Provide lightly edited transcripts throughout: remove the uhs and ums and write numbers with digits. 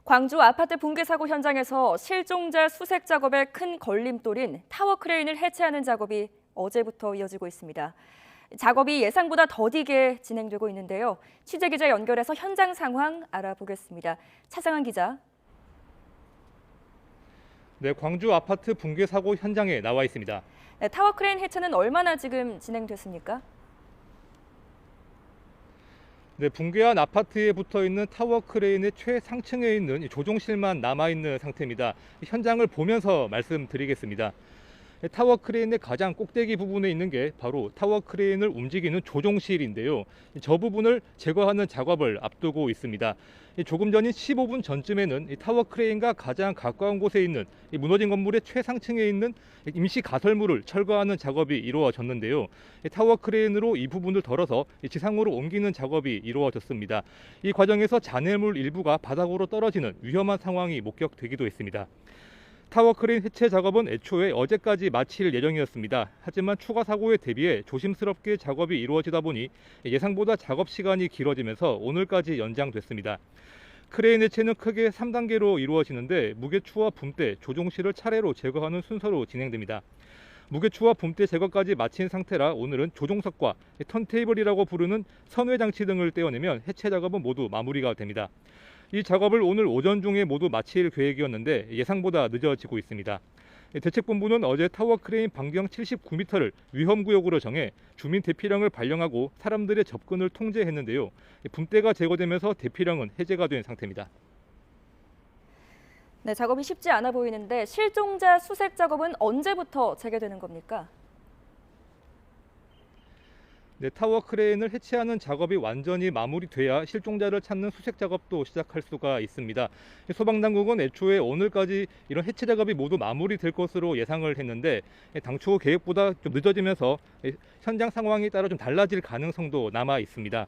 광주 아파트 붕괴 사고 현장에서 실종자 수색 작업에 큰 걸림돌인 타워 크레인을 해체하는 작업이 어제부터 이어지고 있습니다. 작업이 예상보다 더디게 진행되고 있는데요. 취재기자 연결해서 현장 상황 알아보겠습니다. 차상한 기자. 네, 광주 아파트 붕괴 사고 현장에 나와 있습니다. 네, 타워 크레인 해체는 얼마나 지금 진행됐습니까? 네, 붕괴한 아파트에 붙어 있는 타워 크레인의 최상층에 있는 조종실만 남아 있는 상태입니다. 현장을 보면서 말씀드리겠습니다. 타워 크레인의 가장 꼭대기 부분에 있는 게 바로 타워 크레인을 움직이는 조종실인데요. 저 부분을 제거하는 작업을 앞두고 있습니다. 조금 전인 15분 전쯤에는 타워 크레인과 가장 가까운 곳에 있는 무너진 건물의 최상층에 있는 임시 가설물을 철거하는 작업이 이루어졌는데요. 타워 크레인으로 이 부분을 덜어서 지상으로 옮기는 작업이 이루어졌습니다. 이 과정에서 잔해물 일부가 바닥으로 떨어지는 위험한 상황이 목격되기도 했습니다. 타워 크레인 해체 작업은 애초에 어제까지 마칠 예정이었습니다. 하지만 추가 사고에 대비해 조심스럽게 작업이 이루어지다 보니 예상보다 작업 시간이 길어지면서 오늘까지 연장됐습니다. 크레인 해체는 크게 3단계로 이루어지는데 무게추와 붐대, 조종실을 차례로 제거하는 순서로 진행됩니다. 무게추와 붐대 제거까지 마친 상태라 오늘은 조종석과 턴테이블이라고 부르는 선회 장치 등을 떼어내면 해체 작업은 모두 마무리가 됩니다. 이 작업을 오늘 오전 중에 모두 마칠 계획이었는데 예상보다 늦어지고 있습니다. 대책본부는 어제 타워 크레인 반경 79m를 위험구역으로 정해 주민 대피령을 발령하고 사람들의 접근을 통제했는데요. 붐대가 제거되면서 대피령은 해제가 된 상태입니다. 네, 작업이 쉽지 않아 보이는데 실종자 수색 작업은 언제부터 재개되는 겁니까? 네, 타워 크레인을 해체하는 작업이 완전히 마무리돼야 실종자를 찾는 수색 작업도 시작할 수가 있습니다. 소방당국은 애초에 오늘까지 이런 해체 작업이 모두 마무리될 것으로 예상을 했는데 당초 계획보다 좀 늦어지면서 현장 상황에 따라 좀 달라질 가능성도 남아 있습니다.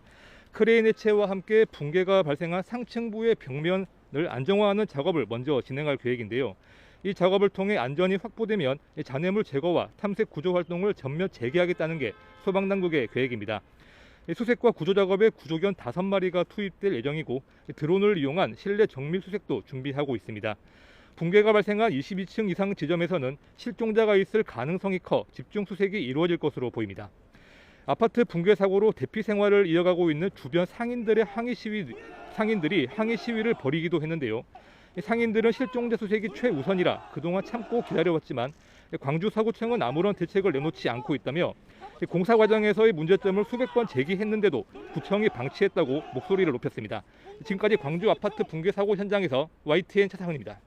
크레인 해체와 함께 붕괴가 발생한 상층부의 벽면을 안정화하는 작업을 먼저 진행할 계획인데요. 이 작업을 통해 안전이 확보되면 잔해물 제거와 탐색 구조 활동을 전면 재개하겠다는 게 소방당국의 계획입니다. 수색과 구조 작업에 구조견 5마리가 투입될 예정이고 드론을 이용한 실내 정밀 수색도 준비하고 있습니다. 붕괴가 발생한 22층 이상 지점에서는 실종자가 있을 가능성이 커 집중 수색이 이루어질 것으로 보입니다. 아파트 붕괴 사고로 대피 생활을 이어가고 있는 주변 상인들이 항의 시위를 벌이기도 했는데요. 상인들은 실종자 수색이 최우선이라 그동안 참고 기다려왔지만 광주 서구청은 아무런 대책을 내놓지 않고 있다며 공사 과정에서의 문제점을 수백 번 제기했는데도 구청이 방치했다고 목소리를 높였습니다. 지금까지 광주 아파트 붕괴 사고 현장에서 YTN 차상훈입니다.